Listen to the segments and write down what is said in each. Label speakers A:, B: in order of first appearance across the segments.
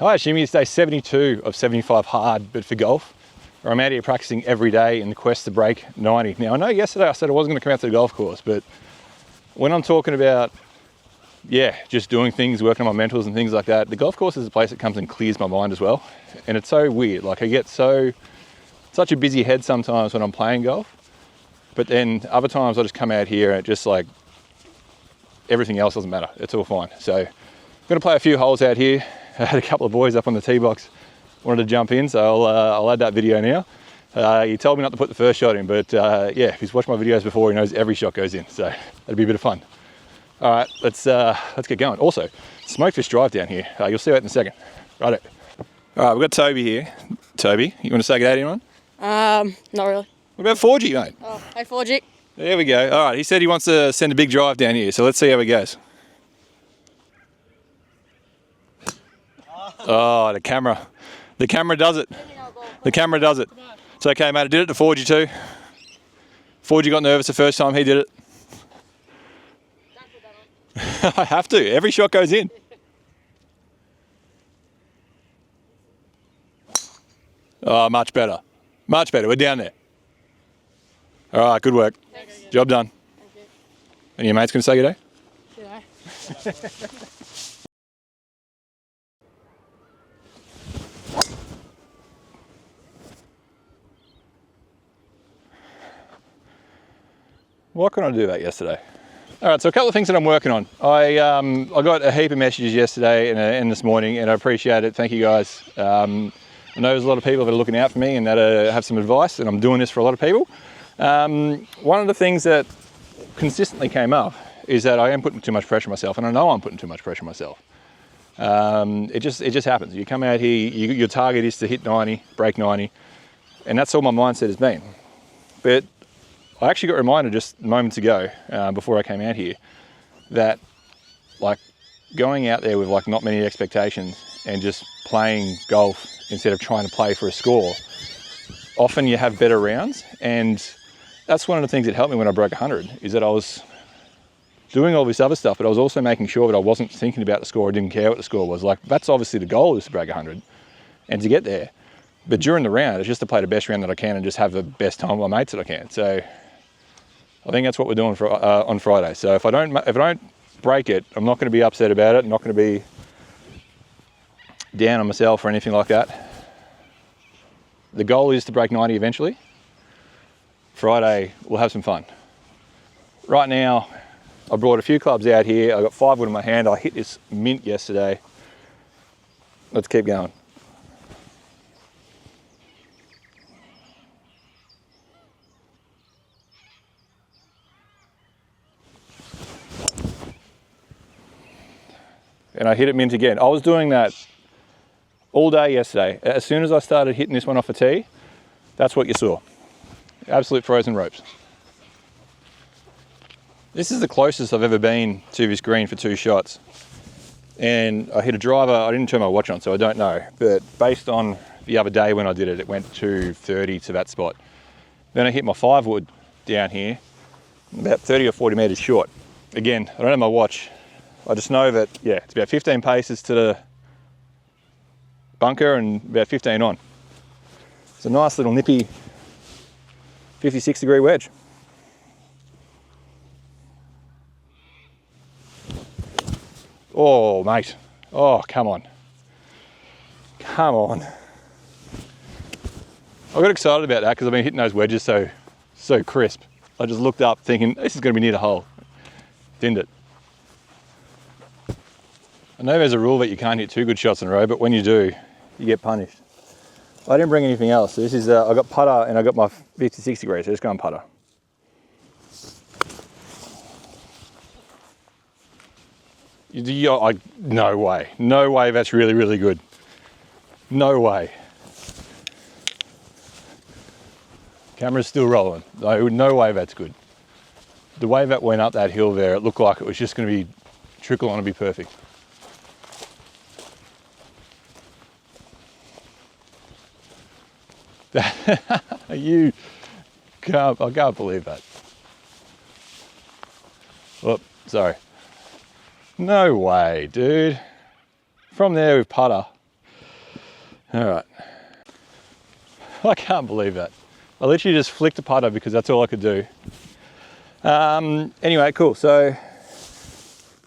A: Hi Jimmy, it's day 72 of 75 hard, but for golf. I'm out here practicing every day in the quest to break 90. Now I know yesterday I said I wasn't going to come out to the golf course, but when I'm talking about, just doing things, working on my mentals and things like that, the golf course is a place that comes and clears my mind as well. And it's so weird, like I get such a busy head sometimes when I'm playing golf, but then other times I just come out here and it just like, everything else doesn't matter, it's all fine. So I'm going to play a few holes out here. I had a couple of boys up on the tee box wanted to jump in, so I'll add that video now. He told me not to put the first shot in, but if he's watched my videos before, he knows every shot goes in, so that'll be a bit of fun. All right, let's get going. Also, smoked fish drive down here. You'll see that in a second. Righto. All right, we've got Toby here. Toby, you want to say good day to anyone?
B: Not really.
A: What about Forgy, mate?
B: Oh, hey Forgy.
A: There we go. All right, he said he wants to send a big drive down here, so let's see how it goes. Oh, the camera. The camera does it. The camera does it. It's okay, mate. I did it to Forgy too. Forgy got nervous the first time he did it. I have to. Every shot goes in. Oh, much better. Much better. We're down there. All right, good work.
B: Thanks.
A: Job done.
B: Thank you.
A: And your mate's going to say good day?
B: Good day.
A: What can I do about yesterday? All right, so a couple of things that I'm working on. I got a heap of messages yesterday and this morning, and I appreciate it. Thank you guys. I know there's a lot of people that are looking out for me and that have some advice, and I'm doing this for a lot of people. One of the things that consistently came up is that I am putting too much pressure on myself, and I know I'm putting too much pressure on myself. It just happens. You come out here, your target is to hit 90, break 90, and that's all my mindset has been. But I actually got reminded just moments ago, before I came out here, that like going out there with like not many expectations and just playing golf instead of trying to play for a score, often you have better rounds. And that's one of the things that helped me when I broke 100, is that I was doing all this other stuff, but I was also making sure that I wasn't thinking about the score. I didn't care what the score was. Like, that's obviously the goal, is to break 100 and to get there. But during the round, it's just to play the best round that I can and just have the best time with my mates that I can. So I think that's what we're doing for, on Friday. So if I don't break it, I'm not going to be upset about it. I'm not going to be down on myself or anything like that. The goal is to break 90 eventually. Friday, we'll have some fun. Right now, I brought a few clubs out here. I got 5 wood in my hand. I hit this mint yesterday. Let's keep going. And I hit it mint again. I was doing that all day yesterday. As soon as I started hitting this one off a tee, that's what you saw. Absolute frozen ropes. This is the closest I've ever been to this green for 2 shots. And I hit a driver. I didn't turn my watch on, so I don't know. But based on the other day when I did it, it went 230 to that spot. Then I hit my 5 wood down here, about 30 or 40 meters short. Again, I don't have my watch. I just know that, it's about 15 paces to the bunker and about 15 on. It's a nice little nippy 56-degree wedge. Oh, mate. Oh, come on. Come on. I got excited about that because I've been hitting those wedges so crisp. I just looked up thinking, this is going to be near the hole. Didn't it? I know there's a rule that you can't hit 2 good shots in a row, but when you do, you get punished. I didn't bring anything else. So this is, I got putter and I got my 56 degrees, so let's go and putter. No way. No way that's really, really good. No way. Camera's still rolling. No way that's good. The way that went up that hill there, it looked like it was just going to be trickle on and be perfect. I can't believe that. Oh, sorry. No way, dude. From there with putter. All right. I can't believe that. I literally just flicked a putter because that's all I could do. Anyway, cool. So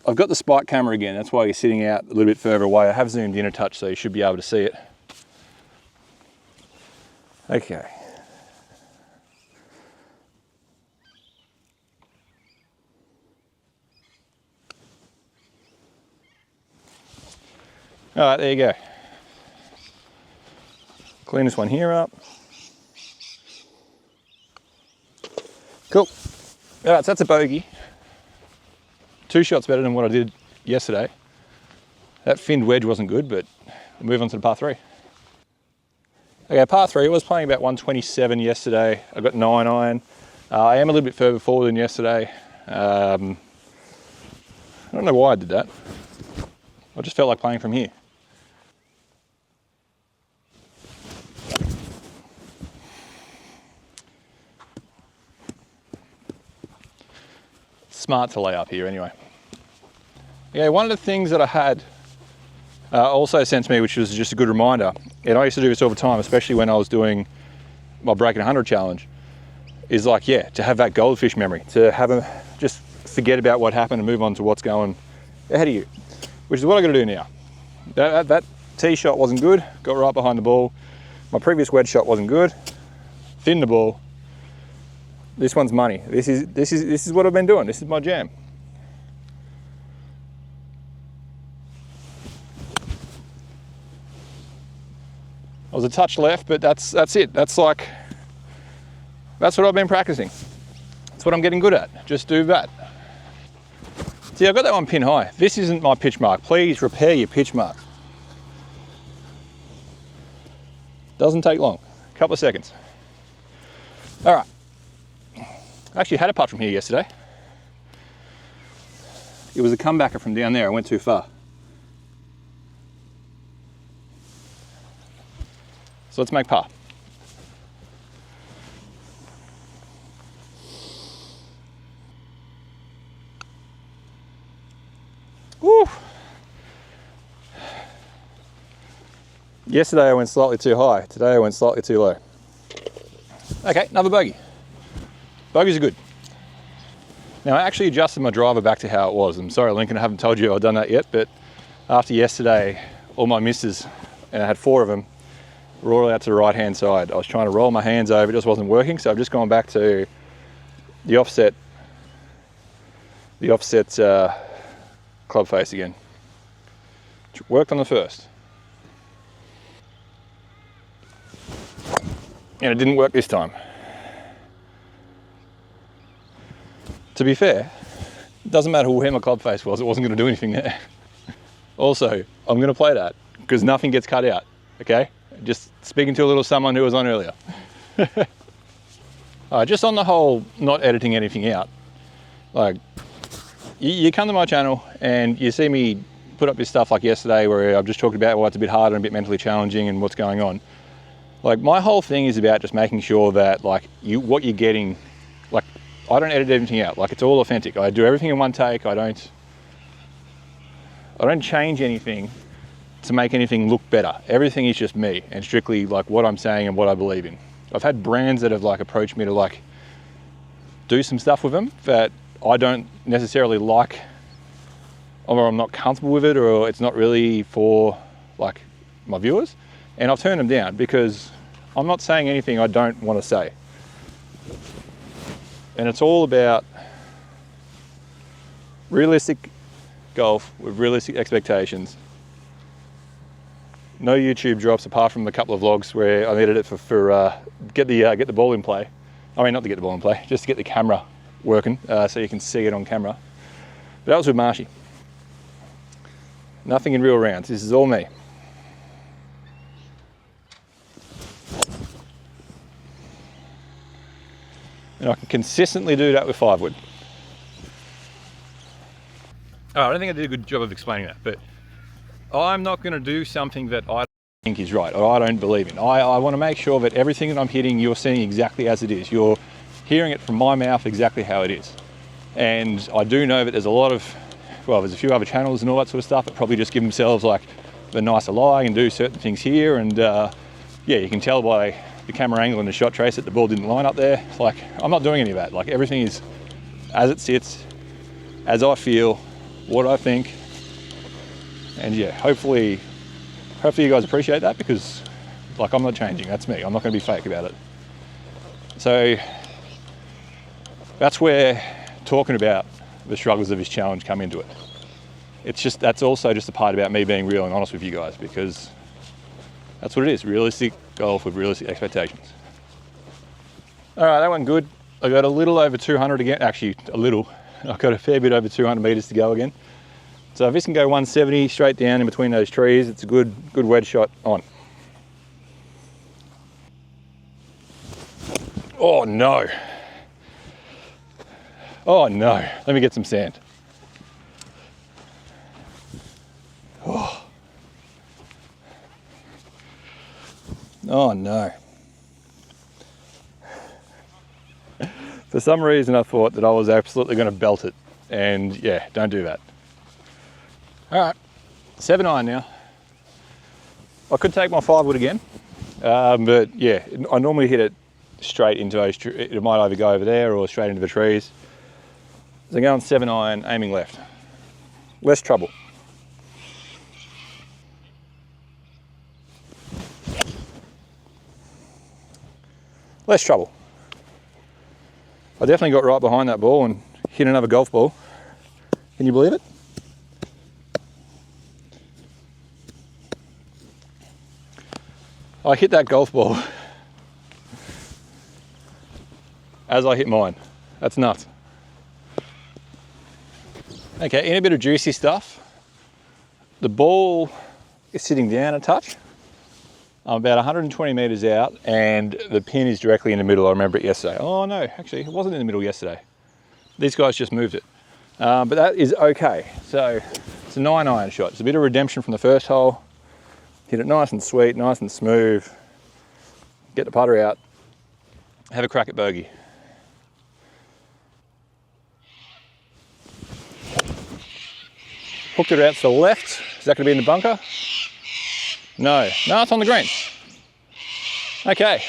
A: I've got the spike camera again. That's why you're sitting out a little bit further away. I have zoomed in a touch, so you should be able to see it. Okay. All right, there you go. Clean this one here up. Cool. All right, so that's a bogey. 2 shots better than what I did yesterday. That finned wedge wasn't good, but we'll move on to the par 3. Okay, par 3, I was playing about 127 yesterday. I got 9 iron. I am a little bit further forward than yesterday. I don't know why I did that. I just felt like playing from here. Smart to lay up here anyway. Okay, one of the things that I had also sent to me, which was just a good reminder, and I used to do this all the time, especially when I was doing my Breaking 100 challenge, is like, yeah, to have that goldfish memory, to have just forget about what happened and move on to what's going ahead of you, which is what I got to do now. That tee shot wasn't good, got right behind the ball. My previous wedge shot wasn't good, thinned the ball. This one's money. This is what I've been doing. This is my jam. I was a touch left, but that's it. That's what I've been practicing. That's what I'm getting good at. Just do that. See, I got that one pin high. This isn't my pitch mark. Please repair your pitch mark. Doesn't take long. A couple of seconds. All right. I actually had a putt from here yesterday. It was a comebacker from down there. I went too far. So let's make par. Woo! Yesterday I went slightly too high. Today I went slightly too low. Okay, another bogey. Bogeys are good. Now I actually adjusted my driver back to how it was. I'm sorry, Lincoln, I haven't told you I've done that yet, but after yesterday, all my misses, and I had 4 of them, were all out to the right-hand side. I was trying to roll my hands over, it just wasn't working, so I've just gone back to the offset club face again. Which worked on the first. And it didn't work this time. To be fair, it doesn't matter where my club face was, it wasn't going to do anything there. Also, I'm going to play that because nothing gets cut out, okay? Just speaking to a little someone who was on earlier. Just on the whole, not editing anything out. Like, you come to my channel and you see me put up this stuff like yesterday where I've just talked about why it's a bit harder and a bit mentally challenging and what's going on. Like, my whole thing is about just making sure that, like, what you're getting, like, I don't edit anything out. Like, it's all authentic. I do everything in one take. I don't change anything to make anything look better. Everything is just me and strictly like what I'm saying and what I believe in. I've had brands that have like approached me to like do some stuff with them that I don't necessarily like, or I'm not comfortable with it, or it's not really for like my viewers. And I've turned them down because I'm not saying anything I don't want to say. And it's all about realistic golf with realistic expectations. No YouTube drops apart from a couple of vlogs where I needed it for get the ball in play. I mean, not to get the ball in play, just to get the camera working so you can see it on camera. But that was with Marshy. Nothing in real rounds. This is all me. And I can consistently do that with 5-wood. All right, I don't think I did a good job of explaining that, but I'm not going to do something that I think is right or I don't believe in. I want to make sure that everything that I'm hitting, you're seeing exactly as it is. You're hearing it from my mouth exactly how it is. And I do know that there's a lot of, well, there's a few other channels and all that sort of stuff that probably just give themselves like a nicer lie and do certain things here. And yeah, you can tell by the camera angle and the shot trace that the ball didn't line up there. Like, I'm not doing any of that. Like, everything is as it sits, as I feel, what I think. And yeah, hopefully you guys appreciate that, because like, I'm not changing. That's me. I'm not going to be fake about it. So that's where talking about the struggles of this challenge come into it. It's just, that's also just a part about me being real and honest with you guys, because that's what it is. Realistic golf with realistic expectations. All right, that went good. I got a little over 200 again. Actually, a little. I've got a fair bit over 200 meters to go again. So if this can go 170 straight down in between those trees, it's a good wedge shot on. Oh no. Oh no. Let me get some sand. Oh, oh no. For some reason I thought that I was absolutely going to belt it, and yeah, don't do that. All right, 7-iron now. I could take my 5-wood again, but yeah, I normally hit it straight into those trees. It might either go over there or straight into the trees. So I'm going 7-iron, aiming left. Less trouble. Less trouble. I definitely got right behind that ball and hit another golf ball. Can you believe it? I hit that golf ball as I hit mine. That's nuts. Okay, in a bit of juicy stuff. The ball is sitting down a touch. I'm about 120 meters out and the pin is directly in the middle. I remember it yesterday. Oh no, actually it wasn't in the middle yesterday. These guys just moved it. But that is okay. So it's a 9-iron shot. It's a bit of redemption from the first hole. Hit it nice and sweet, nice and smooth. Get the putter out. Have a crack at bogey. Hooked it out to the left. Is that going to be in the bunker? No, it's on the green. Okay.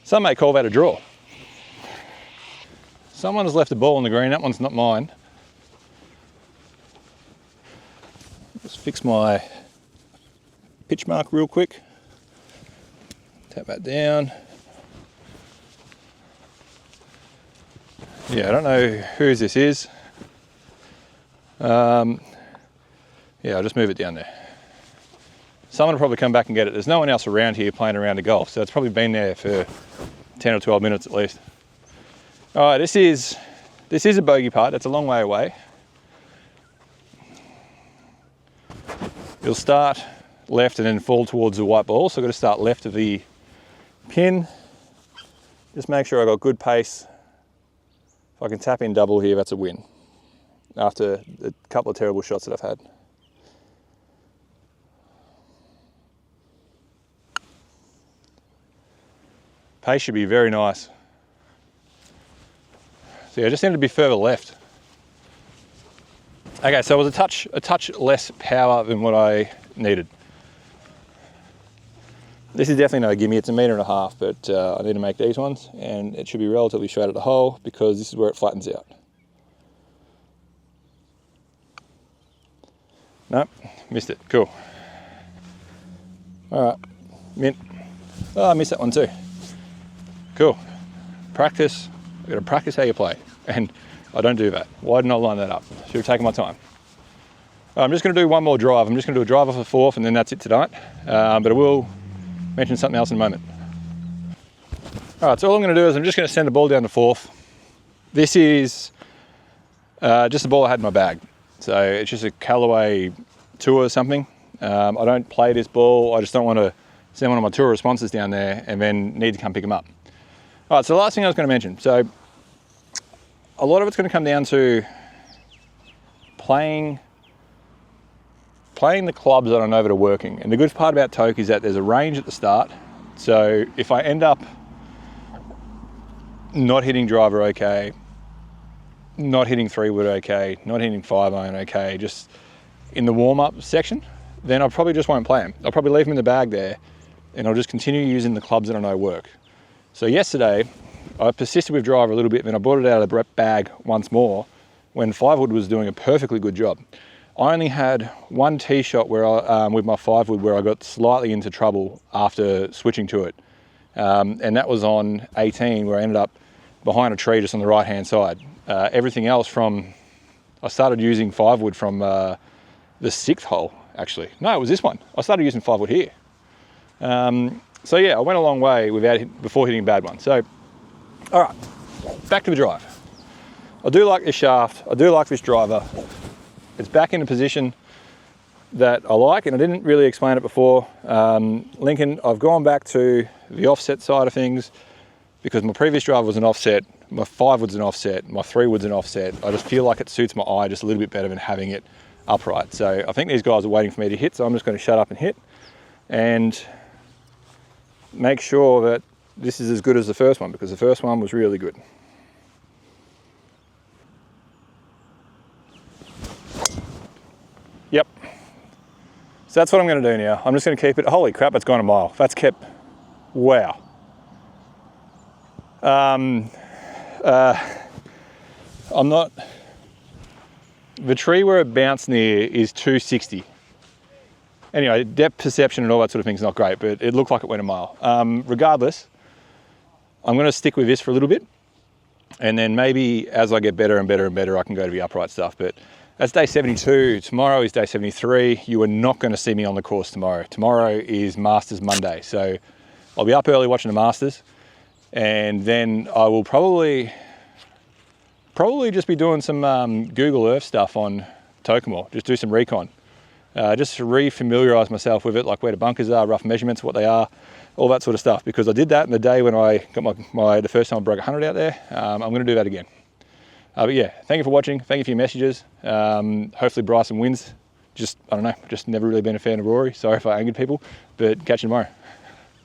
A: Some may call that a draw. Someone has left a ball on the green. That one's not mine. Just fix my pitch mark real quick. Tap that down. Yeah, I don't know whose this is. Yeah, I'll just move it down there. Someone will probably come back and get it. There's no one else around here playing around the golf, so it's probably been there for 10 or 12 minutes at least. All right, this is a bogey putt. That's a long way away. You'll start left and then fall towards the white ball, so I've got to start left of the pin. Just make sure I've got good pace. If I can tap in double here, that's a win. After a couple of terrible shots that I've had. Pace should be very nice. So yeah, I just need to be further left. Okay, so it was a touch less power than what I needed. This is definitely no gimme. It's 1.5 meters, but I need to make these ones, and it should be relatively straight at the hole because this is where it flattens out. Nope, missed it. Cool. All right, mint. Oh, I missed that one too. Cool. Practice. I've got to practice how you play, and I don't do that. Why didn't I line that up? Should have taken my time. I'm just going to do one more drive. I'm just going to do a drive off the 4th, and then that's it tonight. But I will mention something else in a moment. All right, so all I'm going to do is I'm just going to send the ball down the 4th. This is just the ball I had in my bag. So it's just a Callaway tour or something. I don't play this ball. I just don't want to send one of my tour responses down there and then need to come pick them up. All right, so the last thing I was going to mention. So a lot of it's going to come down to playing the clubs that I know that are working. And the good part about Toke is that there's a range at the start. So if I end up not hitting driver okay, not hitting 3-wood okay, not hitting 5-iron okay, just in the warm-up section, then I probably just won't play them. I'll probably leave them in the bag there, and I'll just continue using the clubs that I know work. So yesterday, I persisted with driver a little bit, and then I brought it out of the bag once more when 5-wood was doing a perfectly good job. I only had one tee shot where with my 5-wood where I got slightly into trouble after switching to it. And that was on 18, where I ended up behind a tree just on the right-hand side. Everything else I started using 5-wood from the 6th hole, actually. No, it was this one. I started using 5-wood here. So yeah, I went a long way before hitting a bad one. So, all right, back to the drive. I do like this shaft. I do like this driver. It's back in a position that I like, and I didn't really explain it before. Lincoln, I've gone back to the offset side of things because my previous driver was an offset, my 5-wood's an offset, my 3-wood's an offset. I just feel like it suits my eye just a little bit better than having it upright. So I think these guys are waiting for me to hit, so I'm just going to shut up and hit and make sure that this is as good as the first one, because the first one was really good. Yep. So that's what I'm going to do now. I'm just going to keep it. Holy crap, it's gone a mile. That's kept, wow. I'm not, the tree where it bounced near is 260. Anyway, depth perception and all that sort of thing is not great, but it looked like it went a mile. Regardless, I'm going to stick with this for a little bit, and then maybe as I get better and better and better, I can go to the upright stuff. But that's day 72. Tomorrow is day 73. You are not going to see me on the course tomorrow. Tomorrow is Masters Monday. So I'll be up early watching the Masters, and then I will probably just be doing some Google Earth stuff on Tokemore. Just do some recon. Just to re-familiarise myself with it, like where the bunkers are, rough measurements, what they are, all that sort of stuff. Because I did that in the day when I got the first time I broke 100 out there. I'm going to do that again. But yeah, thank you for watching. Thank you for your messages. Hopefully Bryson wins. I don't know, just never really been a fan of Rory. Sorry if I angered people, but catch you tomorrow.